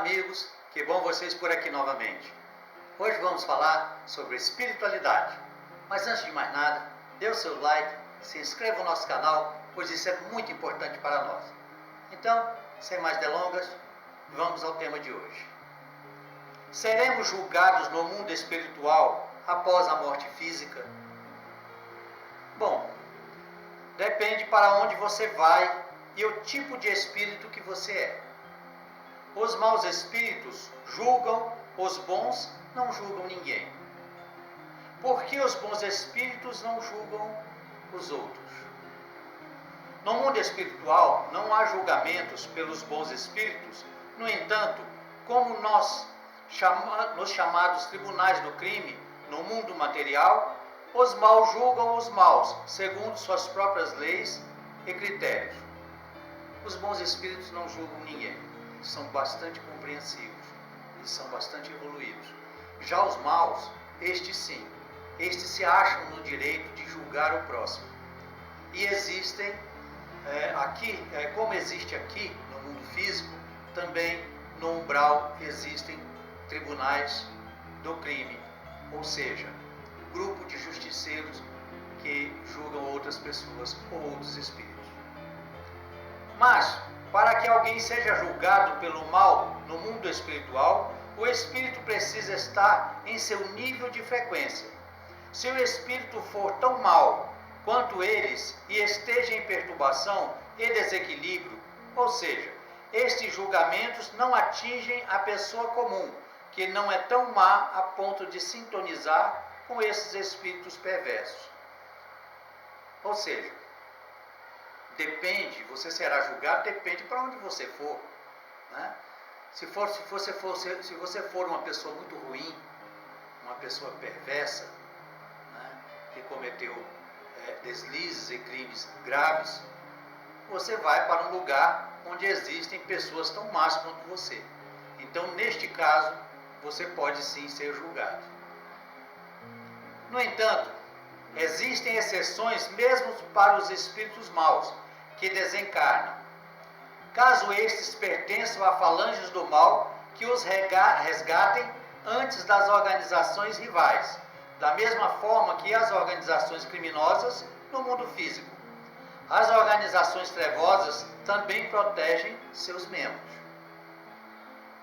amigos, que bom vocês por aqui novamente. Hoje vamos falar sobre espiritualidade. Mas antes de mais nada, dê o seu like, se inscreva no nosso canal, pois isso é muito importante para nós. Então, sem mais delongas, vamos ao tema de hoje. Seremos julgados no mundo espiritual após a morte física? Bom, depende para onde você vai e o tipo de espírito que você é. Os maus espíritos julgam, os bons não julgam ninguém. Por que os bons espíritos não julgam os outros? No mundo espiritual não há julgamentos pelos bons espíritos. No entanto, como nos chamados tribunais do crime, no mundo material, os maus julgam os maus, segundo suas próprias leis e critérios. Os bons espíritos não julgam ninguém. São bastante compreensivos e são bastante evoluídos. Já os maus, estes sim, estes se acham no direito de julgar o próximo. E existem, como existe aqui no mundo físico, também no umbral existem tribunais do crime, ou seja, grupo de justiceiros que julgam outras pessoas ou outros espíritos. Mas, para que alguém seja julgado pelo mal no mundo espiritual, o espírito precisa estar em seu nível de frequência. Se o espírito for tão mau quanto eles e esteja em perturbação e desequilíbrio, ou seja, estes julgamentos não atingem a pessoa comum, que não é tão má a ponto de sintonizar com esses espíritos perversos. Ou seja, depende, você será julgado, depende para onde você for. Né? Se você for uma pessoa muito ruim, uma pessoa perversa, né, que cometeu deslizes e crimes graves, você vai para um lugar onde existem pessoas tão más quanto você. Então, neste caso, você pode sim ser julgado. No entanto, existem exceções mesmo para os espíritos maus, que desencarnam. Caso estes pertençam a falanges do mal, que os resgatem antes das organizações rivais, da mesma forma que as organizações criminosas no mundo físico. As organizações trevosas também protegem seus membros.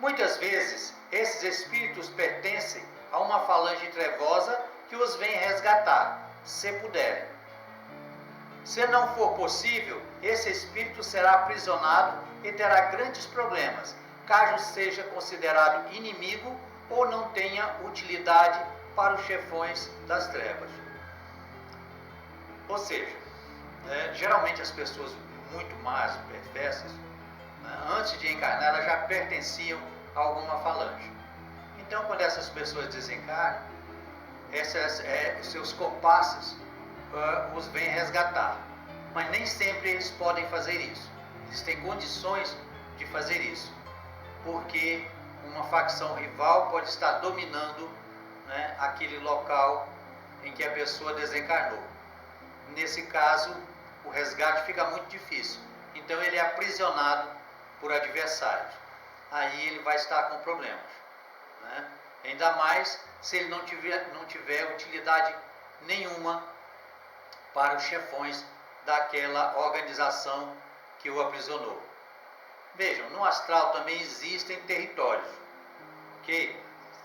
Muitas vezes, esses espíritos pertencem a uma falange trevosa que os vem resgatar, se puderem. Se não for possível, esse espírito será aprisionado e terá grandes problemas, caso seja considerado inimigo ou não tenha utilidade para os chefões das trevas. Ou seja, geralmente as pessoas muito más, perversas, antes de encarnar, elas já pertenciam a alguma falange. Então, quando essas pessoas desencarnam, seus compassos os vêm resgatar. Mas nem sempre eles podem fazer isso. Eles têm condições de fazer isso, porque uma facção rival pode estar dominando, né, aquele local em que a pessoa desencarnou. Nesse caso, o resgate fica muito difícil. Então ele é aprisionado por adversários. Aí ele vai estar com problemas, né? Ainda mais se ele não tiver utilidade nenhuma para os chefões daquela organização que o aprisionou. Vejam, no astral também existem territórios, ok?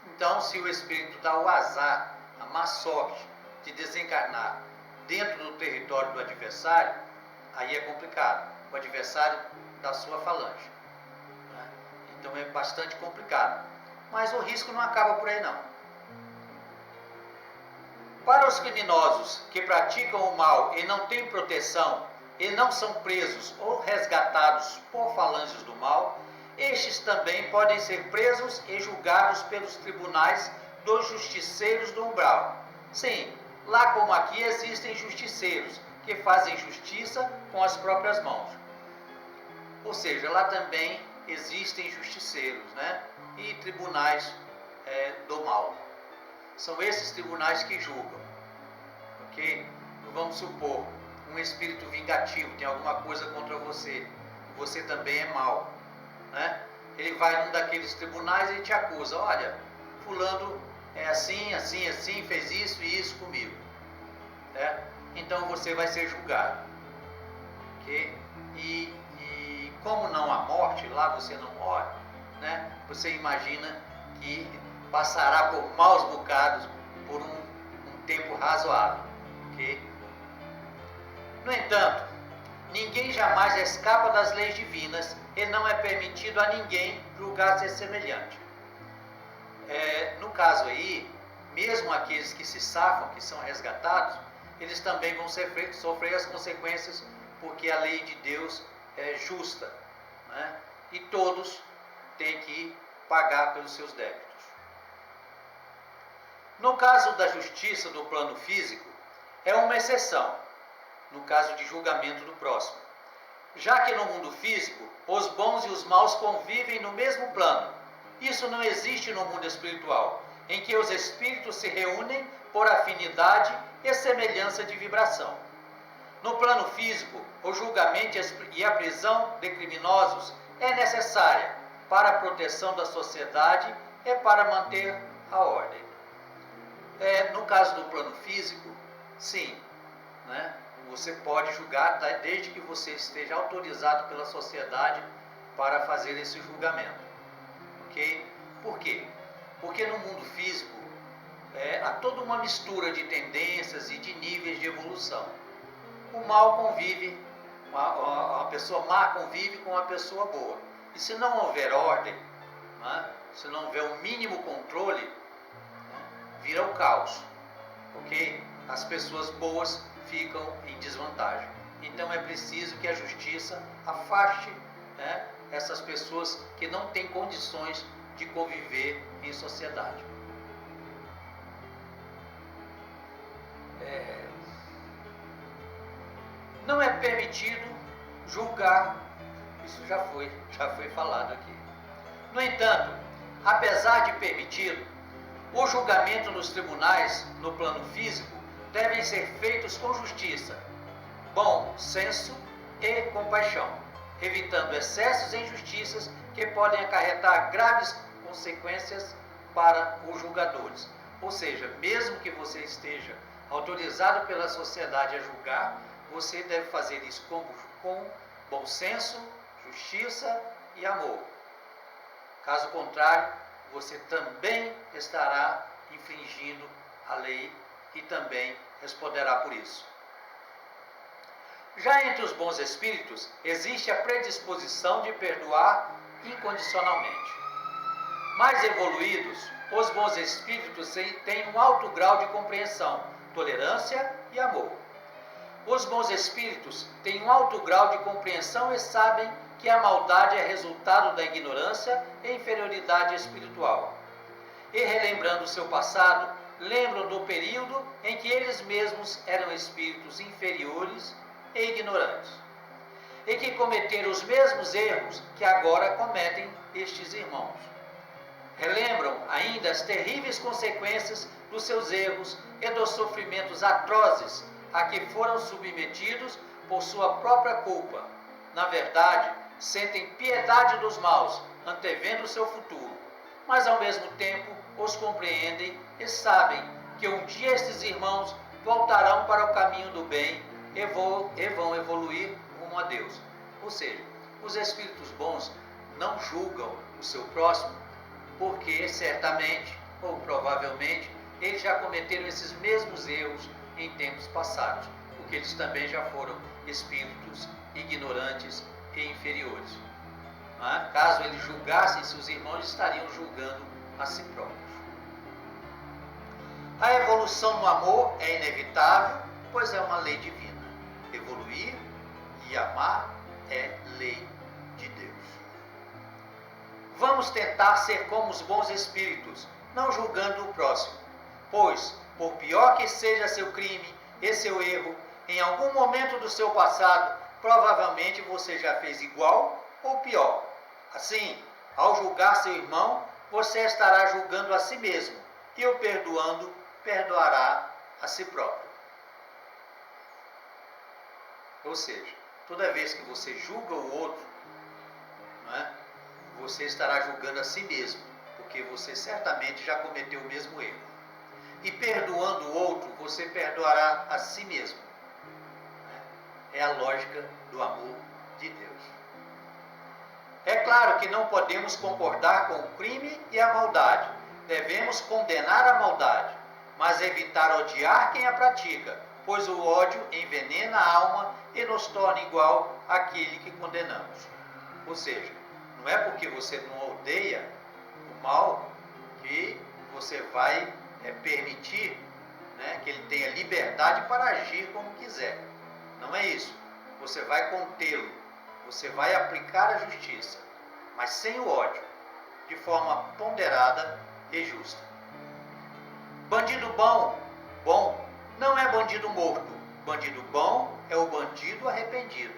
Então, se o espírito dá o azar, a má sorte de desencarnar dentro do território do adversário, aí é complicado. O adversário da sua falange, né? Então é bastante complicado. Mas o risco não acaba por aí, não. Para os criminosos que praticam o mal e não têm proteção e não são presos ou resgatados por falanges do mal, estes também podem ser presos e julgados pelos tribunais dos justiceiros do umbral. Sim, lá como aqui existem justiceiros que fazem justiça com as próprias mãos. Ou seja, lá também existem justiceiros, né? E tribunais do mal. São esses tribunais que julgam, ok? Vamos supor, um espírito vingativo tem alguma coisa contra você, você também é mau, né? ele vai num daqueles tribunais e te acusa, olha, fulano é assim, assim, assim, fez isso e isso comigo. Então você vai ser julgado. Okay? E como não há morte, lá você não morre, né? Você imagina que passará por maus bocados por um tempo razoável. Okay? No entanto, ninguém jamais escapa das leis divinas e não é permitido a ninguém julgar ser semelhante. No caso aí, mesmo aqueles que se safam, que são resgatados, eles também vão sofrer as consequências, porque a lei de Deus é justa, né? E todos têm que pagar pelos seus débitos. No caso da justiça do plano físico, é uma exceção, no caso de julgamento do próximo, já que no mundo físico, os bons e os maus convivem no mesmo plano. Isso não existe no mundo espiritual, em que os espíritos se reúnem por afinidade e semelhança de vibração. No plano físico, o julgamento e a prisão de criminosos é necessária para a proteção da sociedade e para manter a ordem. No caso do plano físico, sim, né? Você pode julgar desde que você esteja autorizado pela sociedade para fazer esse julgamento. Okay? Por quê? Porque no mundo físico há toda uma mistura de tendências e de níveis de evolução. O mal convive, a pessoa má convive com a pessoa boa. E se não houver ordem, né? Se não houver um mínimo controle, vira o caos. Ok? As pessoas boas ficam em desvantagem. Então é preciso que a justiça afaste, né, essas pessoas que não têm condições de conviver em sociedade. Não é permitido julgar, isso já foi falado aqui. No entanto, apesar de permitido, o julgamento nos tribunais, no plano físico, devem ser feitos com justiça, bom senso e compaixão, evitando excessos e injustiças que podem acarretar graves consequências para os julgadores. Ou seja, mesmo que você esteja autorizado pela sociedade a julgar, você deve fazer isso com bom senso, justiça e amor. Caso contrário, você também estará infringindo a lei e também responderá por isso. Já entre os bons espíritos, existe a predisposição de perdoar incondicionalmente. Mais evoluídos, os bons espíritos têm um alto grau de compreensão, tolerância e amor. Os bons espíritos têm um alto grau de compreensão e sabem que a maldade é resultado da ignorância e inferioridade espiritual. E relembrando seu passado, lembram do período em que eles mesmos eram espíritos inferiores e ignorantes, e que cometeram os mesmos erros que agora cometem estes irmãos. Relembram ainda as terríveis consequências dos seus erros e dos sofrimentos atrozes a que foram submetidos por sua própria culpa. Na verdade, sentem piedade dos maus, antevendo seu futuro, mas ao mesmo tempo os compreendem e sabem que um dia estes irmãos voltarão para o caminho do bem e vão evoluir rumo a Deus. Ou seja, os espíritos bons não julgam o seu próximo, porque certamente, ou provavelmente, eles já cometeram esses mesmos erros em tempos passados, porque eles também já foram espíritos ignorantes e inferiores. Caso eles julgassem seus irmãos, estariam julgando a si próprios. A evolução no amor é inevitável, pois é uma lei divina. Evoluir e amar é lei de Deus. Vamos tentar ser como os bons espíritos, não julgando o próximo, pois, por pior que seja seu crime e seu erro, em algum momento do seu passado, provavelmente você já fez igual ou pior. Assim, ao julgar seu irmão, você estará julgando a si mesmo, e o perdoando, perdoará a si próprio. Ou seja, toda vez que você julga o outro, você estará julgando a si mesmo, porque você certamente já cometeu o mesmo erro. E perdoando o outro, você perdoará a si mesmo. É a lógica do amor de Deus. É claro que não podemos concordar com o crime e a maldade. Devemos condenar a maldade, mas evitar odiar quem a pratica, pois o ódio envenena a alma e nos torna igual àquele que condenamos. Ou seja, não é porque você não odeia o mal que você vai permitir, né, que ele tenha liberdade para agir como quiser. Não é isso. Você vai contê-lo, você vai aplicar a justiça, mas sem o ódio, de forma ponderada e justa. Bandido bom não é bandido morto. Bandido bom é o bandido arrependido.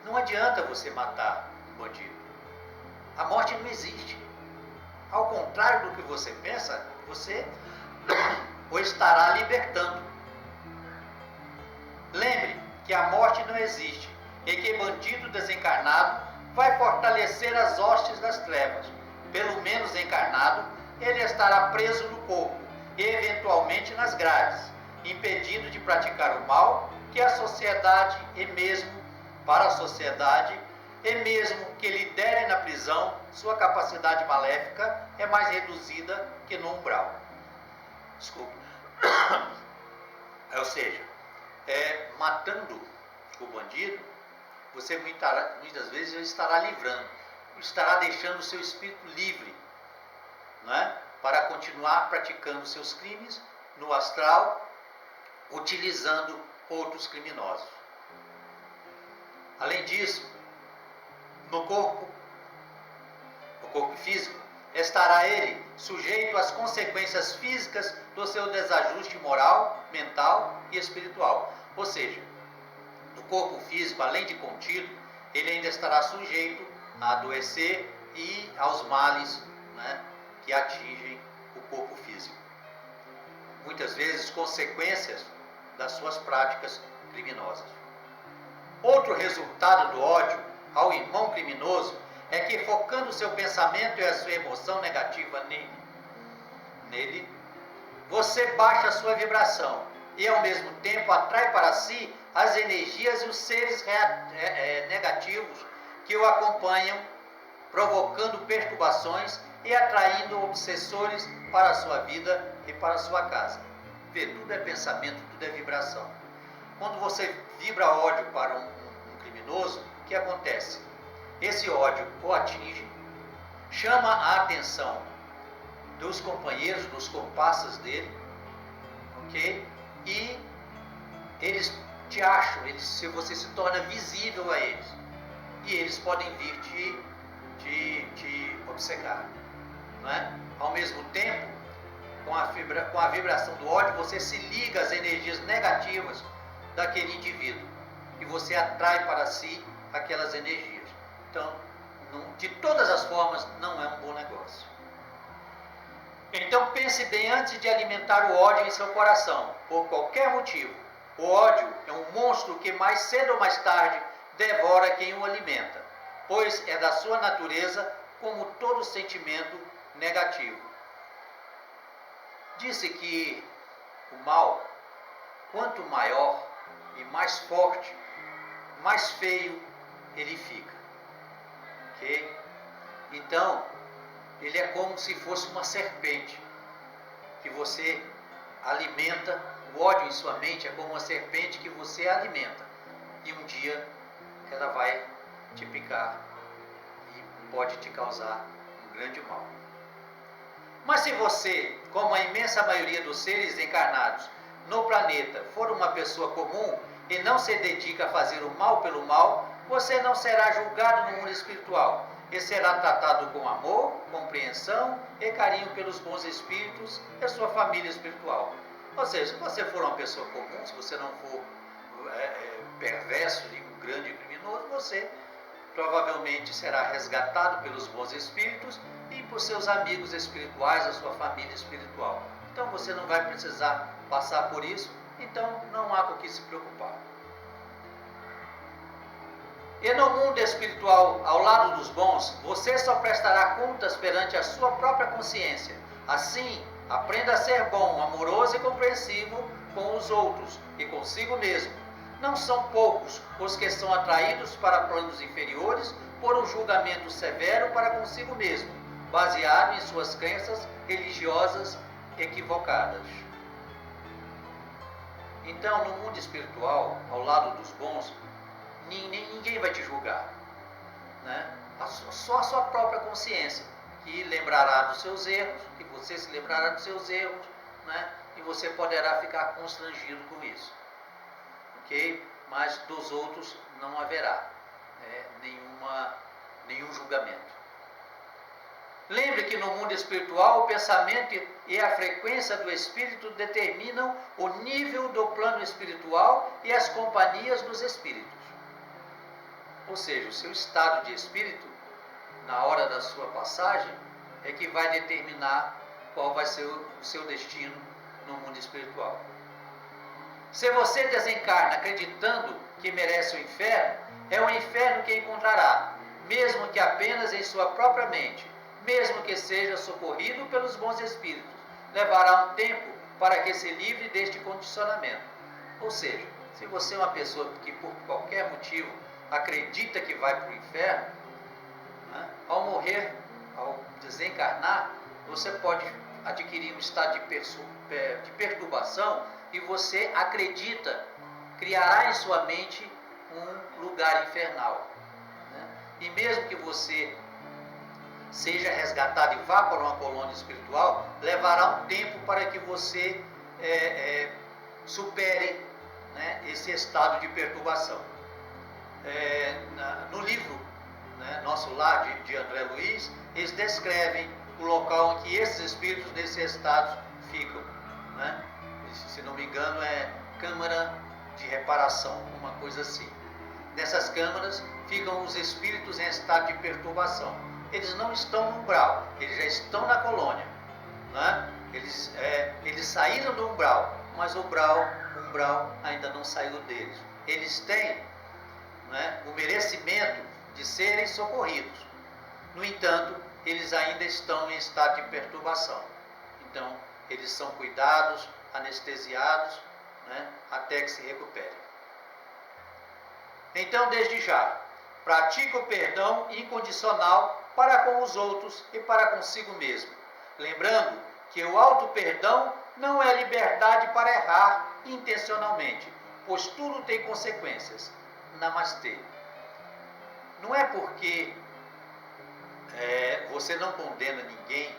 Não adianta você matar o bandido. A morte não existe. Ao contrário do que você pensa, você o estará libertando. Lembre que a morte não existe e que bandido desencarnado vai fortalecer as hostes das trevas. Pelo menos encarnado, ele estará preso no corpo e eventualmente nas grades, impedido de praticar o mal que a sociedade e mesmo para a sociedade e mesmo que lhe derem na prisão, sua capacidade maléfica é mais reduzida que no umbral. Desculpe. Ou seja, matando o bandido, você muitas vezes estará livrando, estará deixando o seu espírito livre, não é? Para continuar praticando seus crimes no astral, utilizando outros criminosos. Além disso, no corpo físico, estará ele sujeito às consequências físicas do seu desajuste moral, mental e espiritual. Ou seja, no corpo físico, além de contido, ele ainda estará sujeito a adoecer e aos males, né, que atingem o corpo físico. Muitas vezes consequências das suas práticas criminosas. Outro resultado do ódio ao irmão criminoso é que, focando seu pensamento e a sua emoção negativa nele, você baixa a sua vibração e ao mesmo tempo atrai para si as energias e os seres negativos que o acompanham, provocando perturbações e atraindo obsessores para a sua vida e para a sua casa. Vê, tudo é pensamento, tudo é vibração. Quando você vibra ódio para um criminoso, o que acontece? Esse ódio o atinge, chama a atenção dos companheiros, dos comparsas dele, ok? E eles te acham, você se torna visível a eles. E eles podem vir te obcecar. Não é? Ao mesmo tempo, com a vibração do ódio, você se liga às energias negativas daquele indivíduo. E você atrai para si aquelas energias. Então, de todas as formas, não é um bom negócio. Então pense bem antes de alimentar o ódio em seu coração, por qualquer motivo. O ódio é um monstro que mais cedo ou mais tarde devora quem o alimenta, pois é da sua natureza como todo sentimento negativo. Disse que o mal, quanto maior e mais forte, mais feio ele fica. Ok? Então, ele é como se fosse uma serpente que você alimenta. O ódio em sua mente é como uma serpente que você alimenta. E um dia ela vai te picar e pode te causar um grande mal. Mas se você, como a imensa maioria dos seres encarnados no planeta, for uma pessoa comum e não se dedica a fazer o mal pelo mal, você não será julgado no mundo espiritual e será tratado com amor, compreensão e carinho pelos bons espíritos e sua família espiritual. Ou seja, se você for uma pessoa comum, se você não for perverso e um grande criminoso, você provavelmente será resgatado pelos bons espíritos e por seus amigos espirituais, a sua família espiritual. Então você não vai precisar passar por isso, então não há com o que se preocupar. E no mundo espiritual, ao lado dos bons, você só prestará contas perante a sua própria consciência. Assim, aprenda a ser bom, amoroso e compreensivo com os outros e consigo mesmo. Não são poucos os que são atraídos para planos inferiores por um julgamento severo para consigo mesmo, baseado em suas crenças religiosas equivocadas. Então, no mundo espiritual, ao lado dos bons, ninguém vai te julgar, né? Só a sua própria consciência, que lembrará dos seus erros, que você se lembrará dos seus erros, né? E você poderá ficar constrangido com isso, ok? Mas dos outros não haverá nenhum julgamento. Lembre que no mundo espiritual o pensamento e a frequência do espírito determinam o nível do plano espiritual e as companhias dos espíritos. Ou seja, o seu estado de espírito, na hora da sua passagem, é que vai determinar qual vai ser o seu destino no mundo espiritual. Se você desencarna acreditando que merece o inferno, é o inferno que encontrará, mesmo que apenas em sua própria mente, mesmo que seja socorrido pelos bons espíritos. Levará um tempo para que se livre deste condicionamento. Ou seja, se você é uma pessoa que por qualquer motivo acredita que vai para o inferno, né, ao morrer, ao desencarnar, você pode adquirir um estado de perturbação e você acredita, criará em sua mente um lugar infernal. Né? E mesmo que você seja resgatado e vá para uma colônia espiritual, levará um tempo para que você supere, né, esse estado de perturbação. No livro, né, Nosso Lar, de André Luiz, eles descrevem o local em que esses espíritos nesse estado ficam. Né? Se não me engano, é Câmara de Reparação, uma coisa assim. Nessas câmaras ficam os espíritos em estado de perturbação. Eles não estão no umbral, eles já estão na colônia. Né? Eles saíram do umbral, mas o umbral ainda não saiu deles. Eles têm, né, o merecimento de serem socorridos. No entanto, eles ainda estão em estado de perturbação. Então, eles são cuidados, anestesiados, né, até que se recuperem. Então, desde já, pratique o perdão incondicional para com os outros e para consigo mesmo. Lembrando que o auto-perdão não é liberdade para errar intencionalmente, pois tudo tem consequências. Namastê. Não é porque você não condena ninguém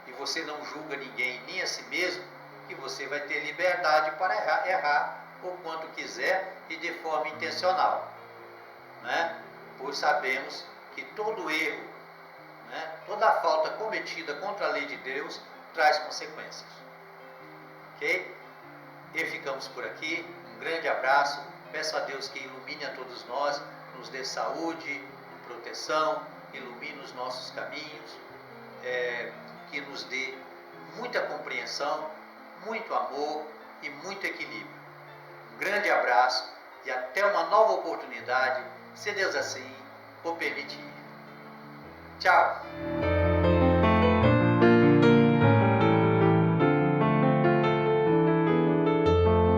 e você não julga ninguém, nem a si mesmo, que você vai ter liberdade para errar o quanto quiser e de forma intencional. Né? Pois sabemos que todo erro, né, toda falta cometida contra a lei de Deus traz consequências. Ok? E ficamos por aqui. Um grande abraço. Peço a Deus que ilumine a todos nós, nos dê saúde, proteção, ilumine os nossos caminhos, que nos dê muita compreensão, muito amor e muito equilíbrio. Um grande abraço e até uma nova oportunidade, se Deus assim o permitir. Tchau!